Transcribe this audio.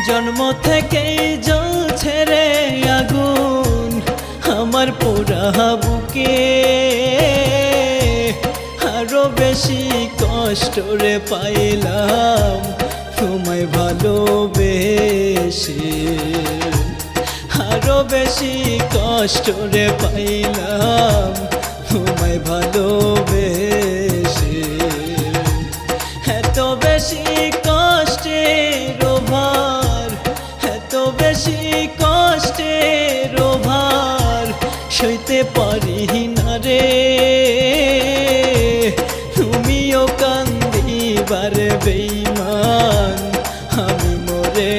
জন্ম থেকেই জ্বলছে রে আগুন আমার পোড়া বুকে, আরো বেশি কষ্ট রে পাইলাম তোমায় ভালোবেসে, আরো বেশি কষ্ট রে পাইলাম তোমায় ভালোবেসে। এত বেশি কষ্টের ভার, এত বেশি কষ্টের ভার সইতে পারি না রে, তুমিও কান্দিবার বেঈমান আমি মরে